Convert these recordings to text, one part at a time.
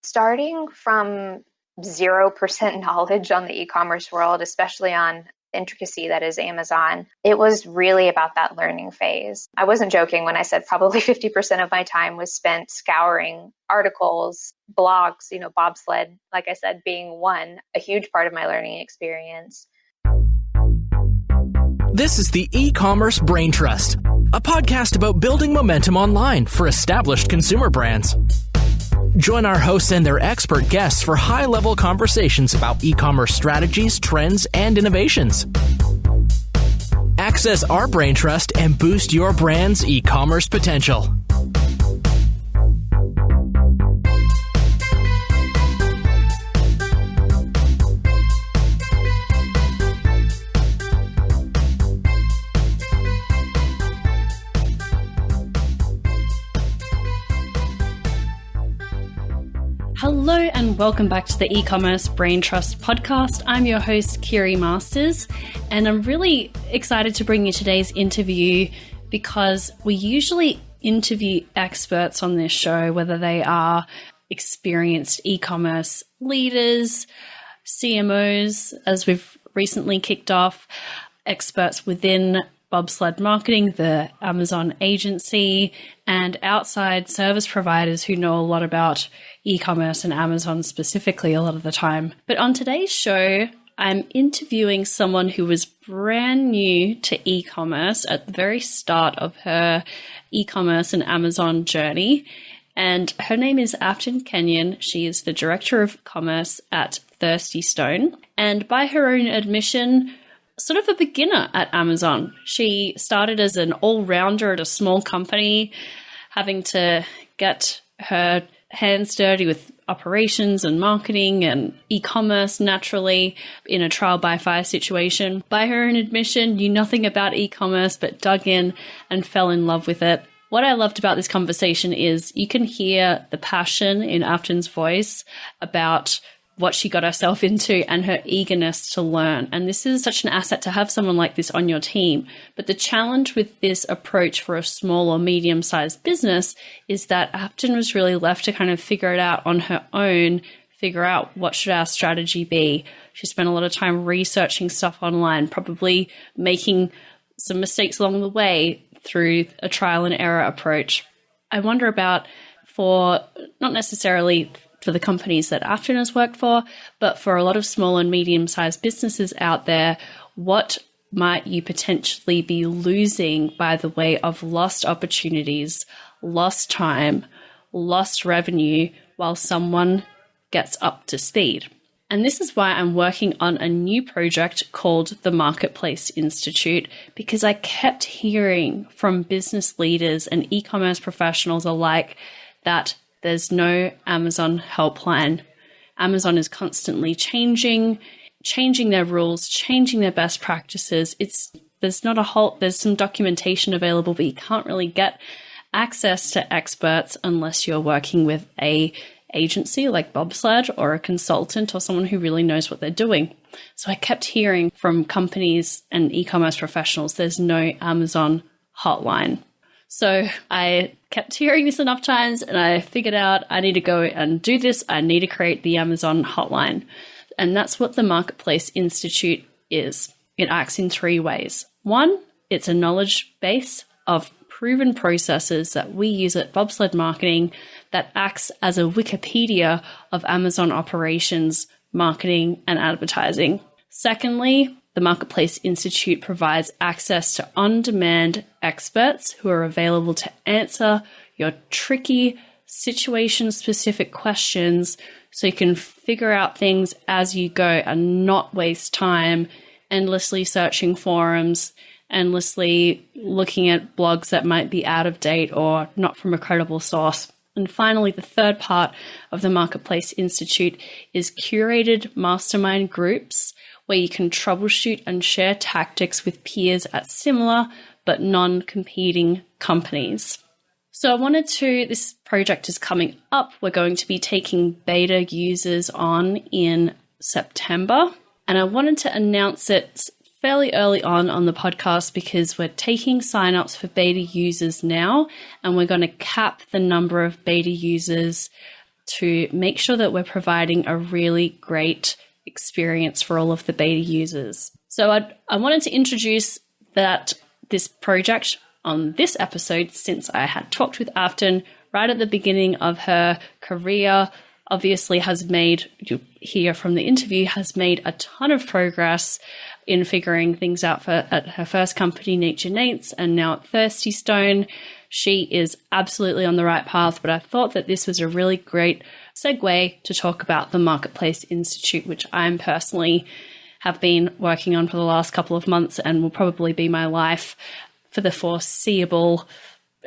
Starting from 0% knowledge on the e-commerce world, especially on intricacy that is Amazon, it was really about that learning phase. I wasn't joking when I said probably 50% of my time was spent scouring articles, blogs, Bobsled, like I said, being one, a huge part of my learning experience. This is the Ecommerce Braintrust, a podcast about building momentum online for established consumer brands. Join our hosts and their expert guests for high-level conversations about e-commerce strategies, trends, and innovations. Access our Braintrust and boost your brand's e-commerce potential. Hello and welcome back to the Ecommerce Braintrust podcast. I'm your host, Kiri Masters, and I'm really excited to bring you today's interview because we usually interview experts on this show, whether they are experienced e-commerce leaders, CMOs, as we've recently kicked off, experts within Bobsled Marketing, the Amazon agency, and outside service providers who know a lot about e-commerce and Amazon specifically a lot of the time. But on today's show, I'm interviewing someone who was brand new to e-commerce at the very start of her e-commerce and Amazon journey. And her name is Afton Kenyon. She is the Director of Commerce at Thirsty Stone. And by her own admission, sort of a beginner at Amazon. She started as an all-rounder at a small company, having to get her hands dirty with operations and marketing and e-commerce naturally in a trial by fire situation. By her own admission, knew nothing about e-commerce but dug in and fell in love with it. What I loved about this conversation is you can hear the passion in Afton's voice about what she got herself into and her eagerness to learn. And this is such an asset to have someone like this on your team. But the challenge with this approach for a small or medium-sized business is that Afton was really left to kind of figure it out on her own, figure out what should our strategy be. She spent a lot of time researching stuff online, probably making some mistakes along the way through a trial and error approach. I wonder about, for not necessarily for the companies that Afton has worked for, but for a lot of small and medium-sized businesses out there, what might you potentially be losing by the way of lost opportunities, lost time, lost revenue while someone gets up to speed? And this is why I'm working on a new project called the Marketplace Institute, because I kept hearing from business leaders and e-commerce professionals alike that there's no Amazon helpline. Amazon is constantly changing their rules, changing their best practices. There's some documentation available, but you can't really get access to experts unless you're working with a agency like Bobsled or a consultant or someone who really knows what they're doing. So I kept hearing from companies and e-commerce professionals, there's no Amazon hotline. So I kept hearing this enough times and I figured out I need to go and do this. I need to create the Amazon hotline. And that's what the Marketplace Institute is. It acts in three ways. One, it's a knowledge base of proven processes that we use at Bobsled Marketing that acts as a Wikipedia of Amazon operations, marketing, and advertising. Secondly, the Marketplace Institute provides access to on-demand experts who are available to answer your tricky, situation-specific questions so you can figure out things as you go and not waste time endlessly searching forums, endlessly looking at blogs that might be out of date or not from a credible source. And finally, the third part of the Marketplace Institute is curated mastermind groups where you can troubleshoot and share tactics with peers at similar but non-competing companies. So this project is coming up. We're going to be taking beta users on in September, and I wanted to announce it fairly early on the podcast because we're taking signups for beta users now, and we're going to cap the number of beta users to make sure that we're providing a really great experience for all of the beta users. So I wanted to introduce this project on this episode, since I had talked with Afton right at the beginning of her career. Obviously you hear from the interview, has made a ton of progress in figuring things out at her first company, Nature Nates, and now at Thirsty Stone. She is absolutely on the right path, but I thought that this was a really great segue to talk about the Marketplace Institute, which I'm personally have been working on for the last couple of months and will probably be my life for the foreseeable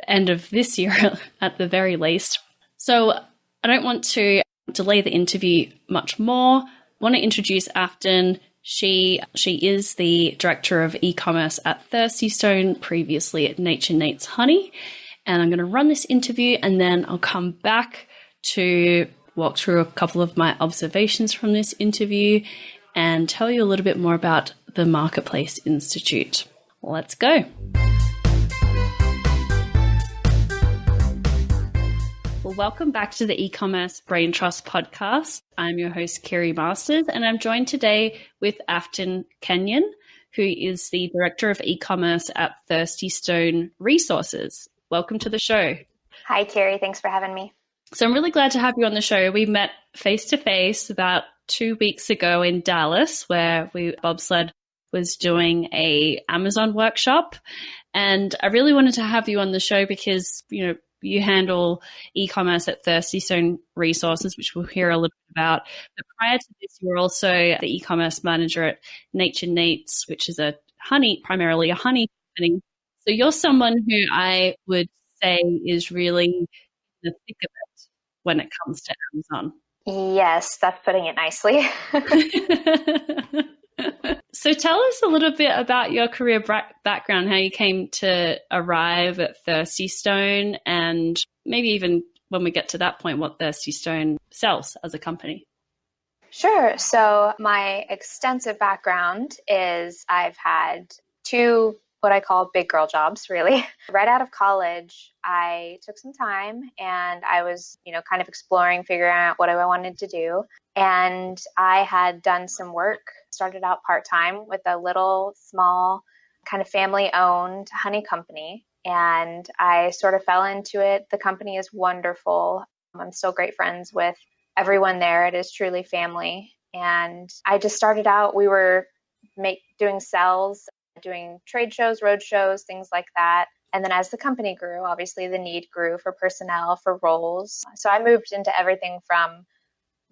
end of this year at the very least. So I don't want to delay the interview much more. I want to introduce Afton. She is the director of e-commerce at Thirsty Stone, previously at Nature Nates Honey. And I'm going to run this interview and then I'll come back to walk through a couple of my observations from this interview and tell you a little bit more about the Marketplace Institute. Let's go. Well, welcome back to the Ecommerce Braintrust podcast. I'm your host, Kiri Masters, and I'm joined today with Afton Kenyon, who is the Director of E-commerce at Thirsty Stone Resources. Welcome to the show. Hi, Kiri. Thanks for having me. So I'm really glad to have you on the show. We met face-to-face about 2 weeks ago in Dallas, where Bobsled was doing a Amazon workshop. And I really wanted to have you on the show because, you handle e-commerce at Thirsty Stone Resources, which we'll hear a little bit about. But prior to this, you were also the e-commerce manager at Nature Nates, which is primarily a honey company. So you're someone who I would say is really in the thick of it when it comes to Amazon. Yes, that's putting it nicely. So tell us a little bit about your career background, how you came to arrive at Thirsty Stone, and maybe even when we get to that point, what Thirsty Stone sells as a company. Sure. So my extensive background is I've had 2 what I call big girl jobs, really. Right out of college, I took some time and I was, kind of exploring, figuring out what I wanted to do. And I had done some work, started out part-time with a little small kind of family-owned honey company. And I sort of fell into it. The company is wonderful. I'm still great friends with everyone there. It is truly family. And I just started out, we were doing sales, doing trade shows, road shows, things like that. And then as the company grew, obviously the need grew for personnel, for roles. So I moved into everything from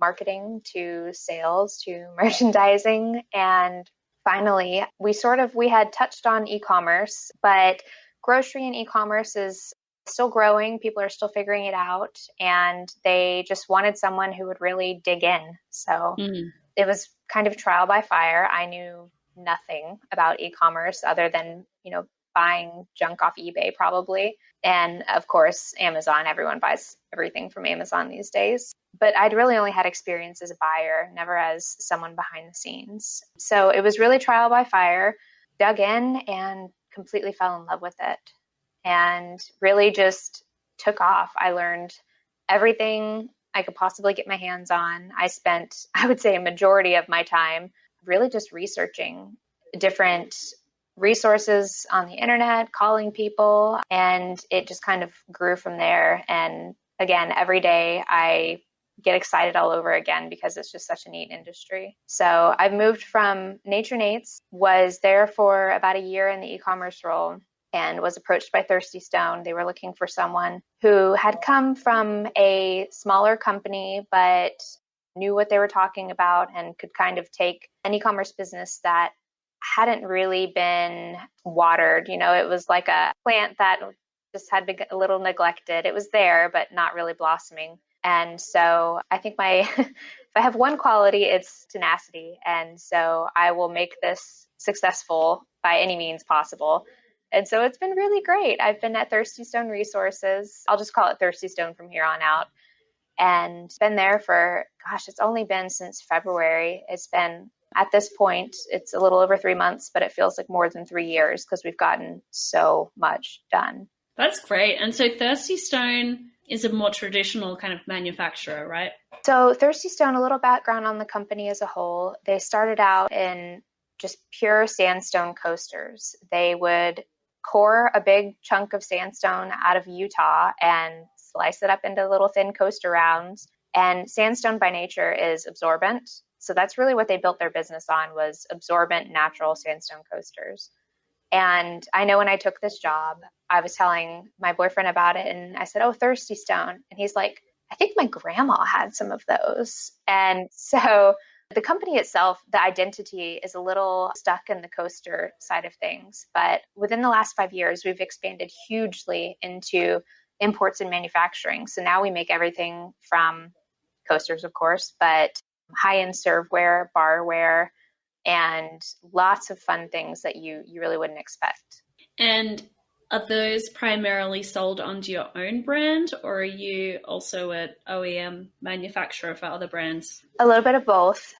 marketing to sales to merchandising. And finally, we had touched on e-commerce, but grocery and e-commerce is still growing. People are still figuring it out. And they just wanted someone who would really dig in. So it was kind of trial by fire. I knew nothing about e-commerce other than, buying junk off eBay probably. And of course, Amazon, everyone buys everything from Amazon these days. But I'd really only had experience as a buyer, never as someone behind the scenes. So it was really trial by fire, dug in and completely fell in love with it and really just took off. I learned everything I could possibly get my hands on. I spent, I would say, a majority of my time really just researching different resources on the internet, calling people, and it just kind of grew from there. And again, every day I get excited all over again because it's just such a neat industry. So I've moved from Nature Nates, was there for about a year in the e-commerce role, and was approached by Thirsty Stone. They were looking for someone who had come from a smaller company, but knew what they were talking about and could kind of take an e-commerce business that hadn't really been watered. It was like a plant that just had been a little neglected. It was there, but not really blossoming. And so I think if I have one quality, it's tenacity. And so I will make this successful by any means possible. And so it's been really great. I've been at Thirsty Stone Resources. I'll just call it Thirsty Stone from here on out. And been there for, it's only been since February. It's been, at this point, it's a little over 3 months, but it feels like more than 3 years because we've gotten so much done. That's great. And so Thirsty Stone is a more traditional kind of manufacturer, right? So Thirsty Stone, a little background on the company as a whole. They started out in just pure sandstone coasters. They would core a big chunk of sandstone out of Utah and slice it up into little thin coaster rounds. And sandstone by nature is absorbent. So that's really what they built their business on, was absorbent natural sandstone coasters. And I know when I took this job, I was telling my boyfriend about it and I said, "Oh, Thirsty Stone." And he's like, "I think my grandma had some of those." And so the company itself, the identity is a little stuck in the coaster side of things. But within the last 5 years, we've expanded hugely into imports and manufacturing. So now we make everything from coasters, of course, but high-end serveware, barware, and lots of fun things that you really wouldn't expect. And are those primarily sold under your own brand, or are you also an OEM manufacturer for other brands? A little bit of both.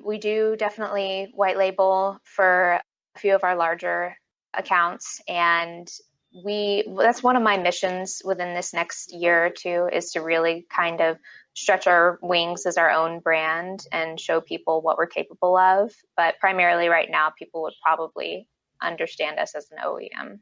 We do definitely white label for a few of our larger accounts, and that's one of my missions within this next year or two, is to really kind of stretch our wings as our own brand and show people what we're capable of. But primarily right now, people would probably understand us as an OEM.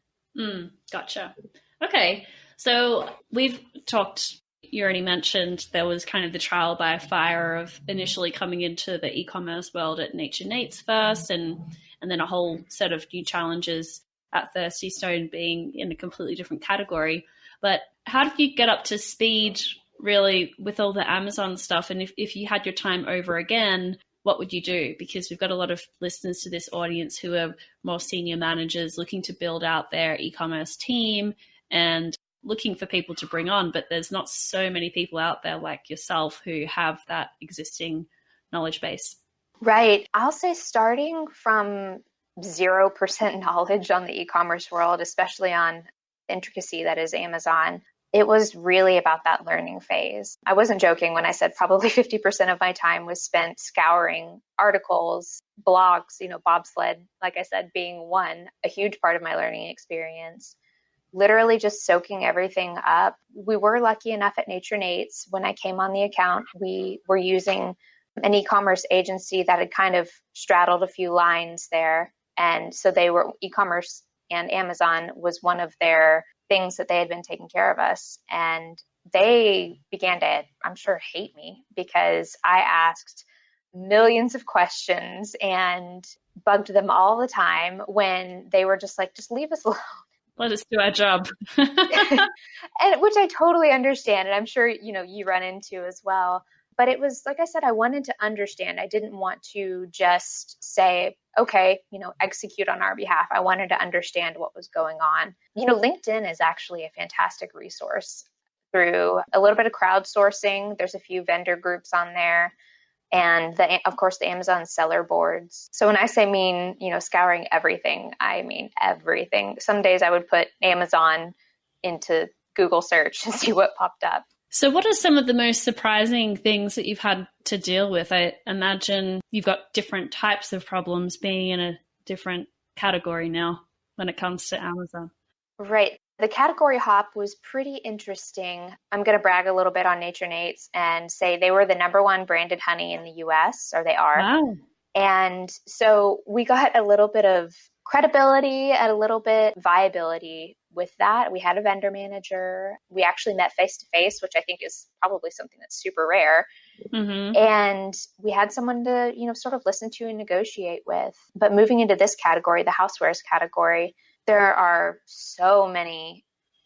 Gotcha. Okay. So we've talked, you already mentioned there was kind of the trial by fire of initially coming into the e-commerce world at Nature Nates first, and then a whole set of new challenges at Thirsty Stone being in a completely different category. But how did you get up to speed really with all the Amazon stuff? And if you had your time over again, what would you do? Because we've got a lot of listeners to this audience who are more senior managers looking to build out their e-commerce team and looking for people to bring on, but there's not so many people out there like yourself who have that existing knowledge base. Right. I'll say starting from 0% knowledge on the e-commerce world, especially on intricacy that is Amazon, it was really about that learning phase. I wasn't joking when I said probably 50% of my time was spent scouring articles, blogs, Bobsled, like I said, being one, a huge part of my learning experience. Literally just soaking everything up. We were lucky enough at Nature Nates. When I came on the account, we were using an e-commerce agency that had kind of straddled a few lines there. And so they were e-commerce, and Amazon was one of their things that they had been taking care of us. And they began to, I'm sure, hate me because I asked millions of questions and bugged them all the time when they were just like, "Just leave us alone." Let us do our job. And which I totally understand. And I'm sure, you run into as well. But it was, like I said, I wanted to understand. I didn't want to just say, "Okay, execute on our behalf." I wanted to understand what was going on. LinkedIn is actually a fantastic resource. Through a little bit of crowdsourcing, there's a few vendor groups on there. And of course, the Amazon seller boards. So when I say scouring everything, I mean everything. Some days I would put Amazon into Google search and see what popped up. So what are some of the most surprising things that you've had to deal with? I imagine you've got different types of problems being in a different category now when it comes to Amazon. Right. The category hop was pretty interesting. I'm going to brag a little bit on Nature Nates and say they were the #1 branded honey in the US, or they are. Wow. And so we got a little bit of credibility and a little bit viability with that. We had a vendor manager. We actually met face to face, which I think is probably something that's super rare. Mm-hmm. And we had someone to, sort of listen to and negotiate with. But moving into this category, the housewares category, there are so many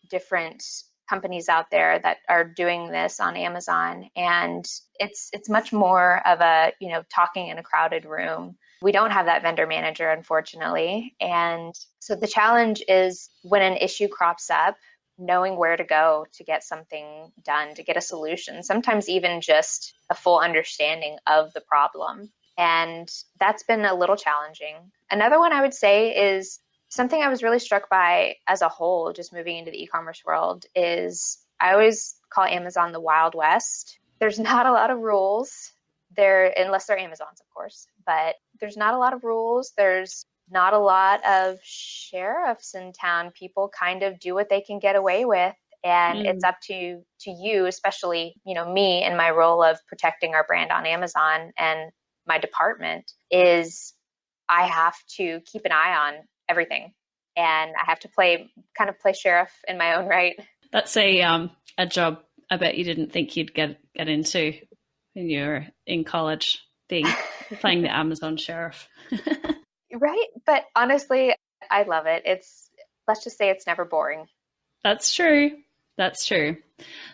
different companies out there that are doing this on Amazon, and it's much more of a, talking in a crowded room. We don't have that vendor manager, unfortunately. And so the challenge is when an issue crops up, knowing where to go to get something done, to get a solution, sometimes even just a full understanding of the problem. And that's been a little challenging. Another one I would say is something I was really struck by as a whole, just moving into the e-commerce world, is I always call Amazon the Wild West. There's not a lot of rules there, unless they're Amazon's, of course, but there's not a lot of rules. There's not a lot of sheriffs in town. People kind of do what they can get away with. And it's Mm. up to you, especially, me in my role of protecting our brand on Amazon, and my department is I have to keep an eye on everything. And I have to play sheriff in my own right. That's a job I bet you didn't think you'd get into when you were in college, being playing the Amazon sheriff. Right? But honestly, I love it. Let's just say it's never boring. That's true. That's true.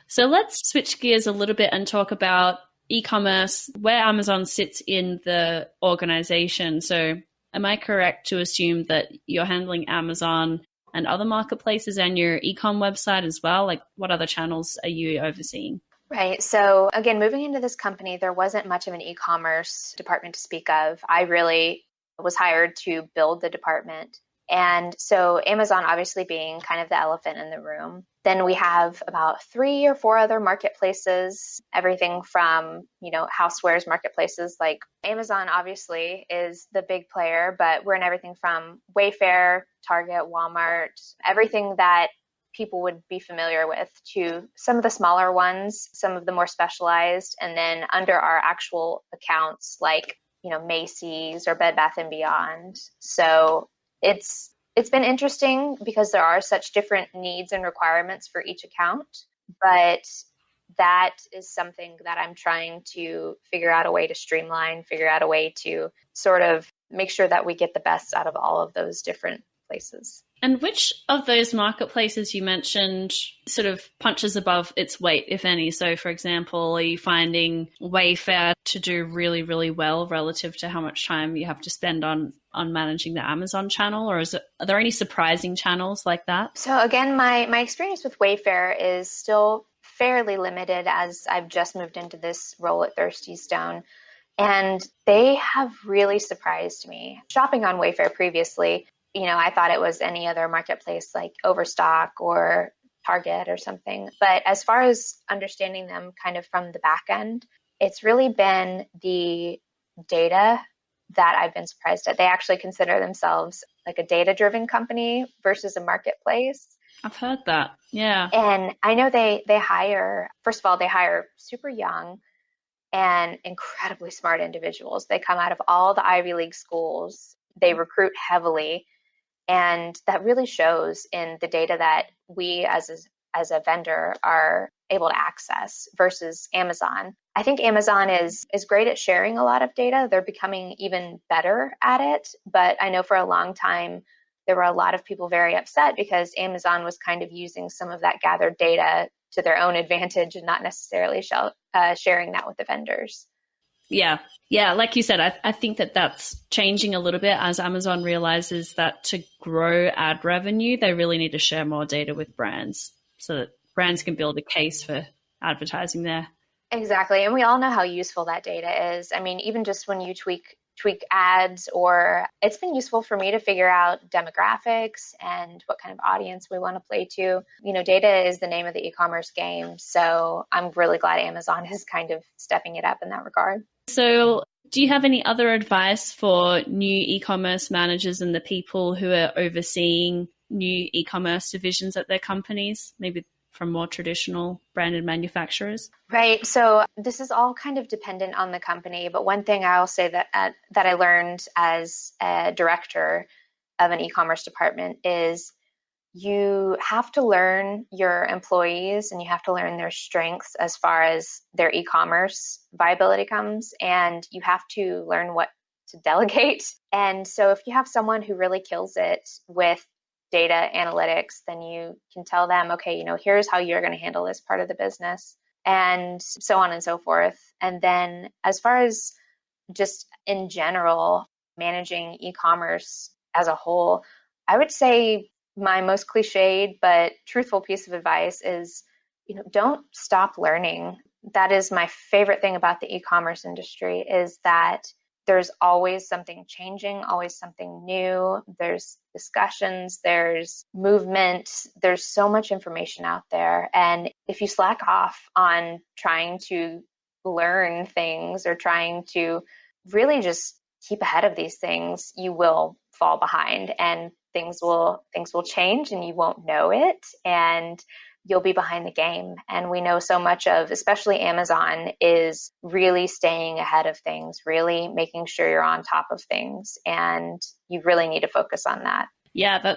So let's switch gears a little bit and talk about e-commerce, where Amazon sits in the organization. So am I correct to assume that you're handling Amazon and other marketplaces and your e-com website as well? Like, what other channels are you overseeing? Right. So again, moving into this company, there wasn't much of an e-commerce department to speak of. I really was hired to build the department. And so Amazon obviously being kind of the elephant in the room. Then we have about 3 or 4 other marketplaces, everything from, housewares marketplaces like Amazon obviously is the big player, but we're in everything from Wayfair, Target, Walmart, everything that people would be familiar with, to some of the smaller ones, some of the more specialized, and then under our actual accounts like, Macy's or Bed Bath and Beyond. So it's been interesting because there are such different needs and requirements for each account, but that is something that I'm trying to figure out a way to streamline, figure out a way to sort of make sure that we get the best out of all of those different places. And which of those marketplaces you mentioned sort of punches above its weight, if any? So, for example, are you finding Wayfair to do really, really well relative to how much time you have to spend on managing the Amazon channel? Or are there any surprising channels like that? So again, my experience with Wayfair is still fairly limited, as I've just moved into this role at Thirsty Stone. And they have really surprised me. Shopping on Wayfair previously, I thought it was any other marketplace like Overstock or Target or something. But as far as understanding them kind of from the back end, it's really been the data that I've been surprised at. They actually consider themselves like a data-driven company versus a marketplace. I've heard that. Yeah. And I know they hire, first of all, they hire super young and incredibly smart individuals. They come out of all the Ivy League schools. They recruit heavily. And that really shows in the data that we as a vendor are able to access versus Amazon. I think Amazon is great at sharing a lot of data. They're becoming even better at it. But I know for a long time, there were a lot of people very upset because Amazon was kind of using some of that gathered data to their own advantage and not necessarily sharing that with the vendors. Yeah. Yeah. Like you said, I think that's changing a little bit as Amazon realizes that to grow ad revenue, they really need to share more data with brands so that brands can build a case for advertising there. Exactly. And we all know how useful that data is. I mean, even just when you tweak ads, or it's been useful for me to figure out demographics and what kind of audience we want to play to. Data is the name of the e-commerce game. So I'm really glad Amazon is kind of stepping it up in that regard. So do you have any other advice for new e-commerce managers and the people who are overseeing new e-commerce divisions at their companies, maybe from more traditional branded manufacturers? Right. So this is all kind of dependent on the company. But one thing I'll say that I learned as a director of an e-commerce department is you have to learn your employees and you have to learn their strengths as far as their e-commerce viability comes. And you have to learn what to delegate. And so if you have someone who really kills it with data analytics, then you can tell them, okay, here's how you're going to handle this part of the business, and so on and so forth. And then as far as just in general, managing e-commerce as a whole, I would say my most cliched but truthful piece of advice is, don't stop learning. That is my favorite thing about the e-commerce industry, is that there's always something changing, always something new. There's discussions, there's movement, there's so much information out there. And if you slack off on trying to learn things or trying to really just keep ahead of these things, you will fall behind and things will change and you won't know it. And you'll be behind the game. And we know so much of, especially Amazon, is really staying ahead of things, really making sure you're on top of things. And you really need to focus on that. Yeah,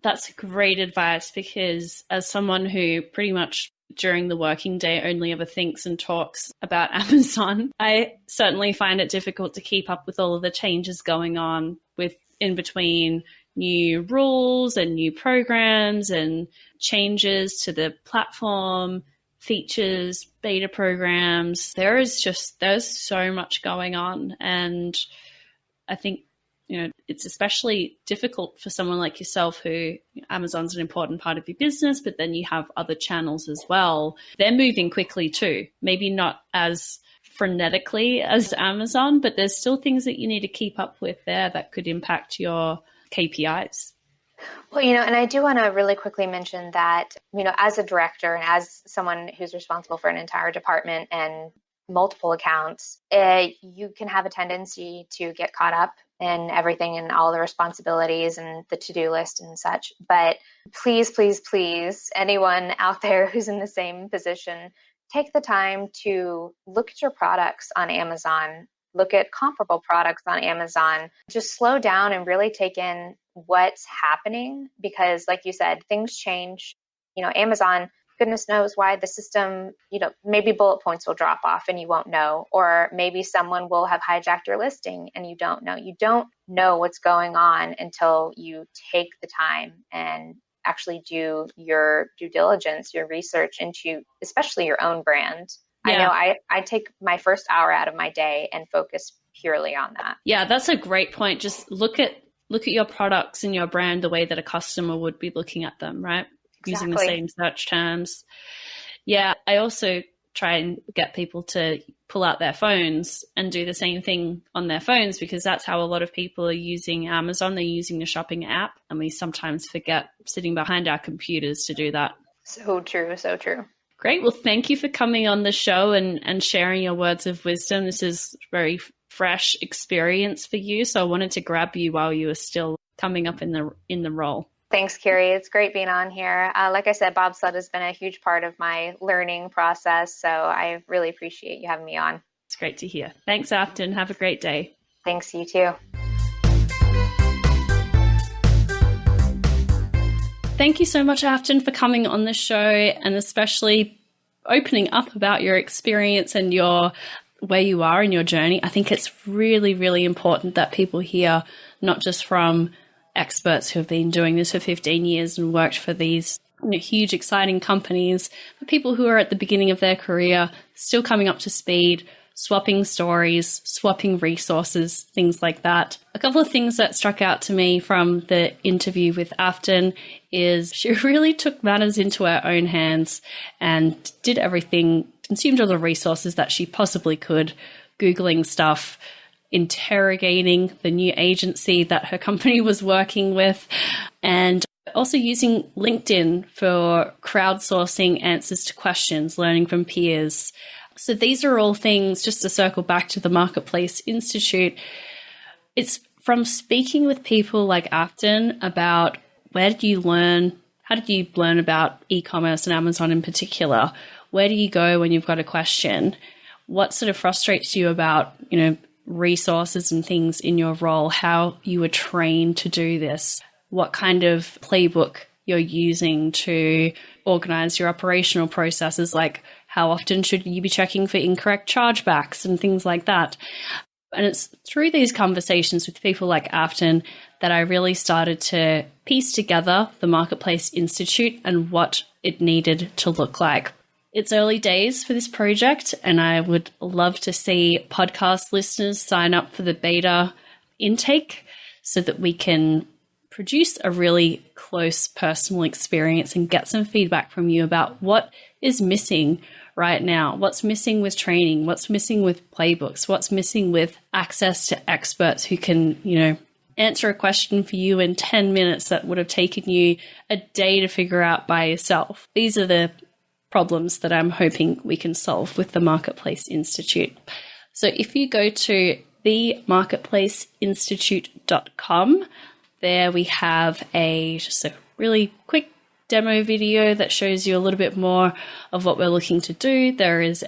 that's great advice, because as someone who pretty much during the working day only ever thinks and talks about Amazon, I certainly find it difficult to keep up with all of the changes going on with in between new rules and new programs and changes to the platform, features, beta programs. There's so much going on. And I think, it's especially difficult for someone like yourself who Amazon's an important part of your business, but then you have other channels as well. They're moving quickly too, maybe not as frenetically as Amazon, but there's still things that you need to keep up with there that could impact your KPIs. Well, and I do want to really quickly mention that, as a director and as someone who's responsible for an entire department and multiple accounts, you can have a tendency to get caught up in everything and all the responsibilities and the to-do list and such. But please, please, please, anyone out there who's in the same position, take the time to look at your products on Amazon, look at comparable products on Amazon, just slow down and really take in what's happening, because like you said, things change. Amazon, goodness knows why the system, maybe bullet points will drop off and you won't know, or maybe someone will have hijacked your listing and you don't know. You don't know what's going on until you take the time and actually do your due diligence, your research into especially your own brand. Yeah. I know I take my first hour out of my day and focus purely on that. Yeah, that's a great point. Just look at your products and your brand the way that a customer would be looking at them, right? Exactly. Using the same search terms. Yeah, I also try and get people to pull out their phones and do the same thing on their phones, because that's how a lot of people are using Amazon. They're using the shopping app, and we sometimes forget sitting behind our computers to do that. So true, so true. Great. Well, thank you for coming on the show and sharing your words of wisdom. This is very fresh experience for you, so I wanted to grab you while you were still coming up in the role. Thanks, Carrie. It's great being on here. Like I said, Bobsled has been a huge part of my learning process, so I really appreciate you having me on. It's great to hear. Thanks, Afton. Have a great day. Thanks, you too. Thank you so much, Afton, for coming on the show and especially opening up about your experience and where you are in your journey. I think it's really, really important that people hear not just from experts who have been doing this for 15 years and worked for these huge, exciting companies, but people who are at the beginning of their career, still coming up to speed, swapping stories, swapping resources, things like that. A couple of things that struck out to me from the interview with Afton is she really took matters into her own hands and did everything, consumed all the resources that she possibly could, Googling stuff, interrogating the new agency that her company was working with, and also using LinkedIn for crowdsourcing answers to questions, learning from peers. So these are all things, just to circle back to the Marketplace Institute, it's from speaking with people like Afton about how did you learn about e-commerce and Amazon in particular? Where do you go when you've got a question? What sort of frustrates you about, resources and things in your role, how you were trained to do this, what kind of playbook you're using to organize your operational processes, like how often should you be checking for incorrect chargebacks and things like that. And it's through these conversations with people like Afton that I really started to piece together the Marketplace Institute and what it needed to look like. It's early days for this project, and I would love to see podcast listeners sign up for the beta intake so that we can produce a really close personal experience and get some feedback from you about what is missing right now, what's missing with training, what's missing with playbooks, what's missing with access to experts who can, answer a question for you in 10 minutes that would have taken you a day to figure out by yourself. These are the problems that I'm hoping we can solve with the Marketplace Institute. So if you go to themarketplaceinstitute.com, there we have just a really quick demo video that shows you a little bit more of what we're looking to do. There is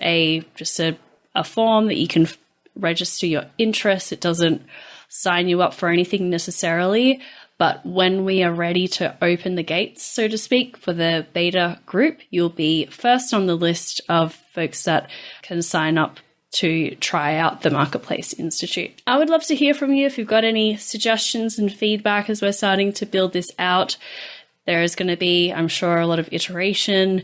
just a form that you can register your interest. It doesn't sign you up for anything necessarily, but when we are ready to open the gates, so to speak, for the beta group, you'll be first on the list of folks that can sign up to try out the Marketplace Institute. I would love to hear from you if you've got any suggestions and feedback as we're starting to build this out. There is going to be, I'm sure, a lot of iteration,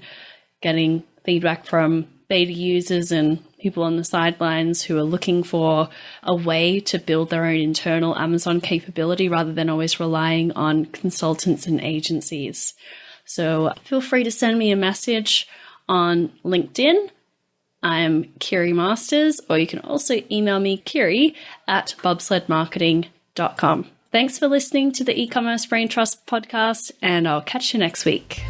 getting feedback from beta users and people on the sidelines who are looking for a way to build their own internal Amazon capability rather than always relying on consultants and agencies. So feel free to send me a message on LinkedIn. I'm Kiri Masters, or you can also email me, kiri@bobsledmarketing.com. Thanks for listening to the E-commerce Braintrust podcast, and I'll catch you next week.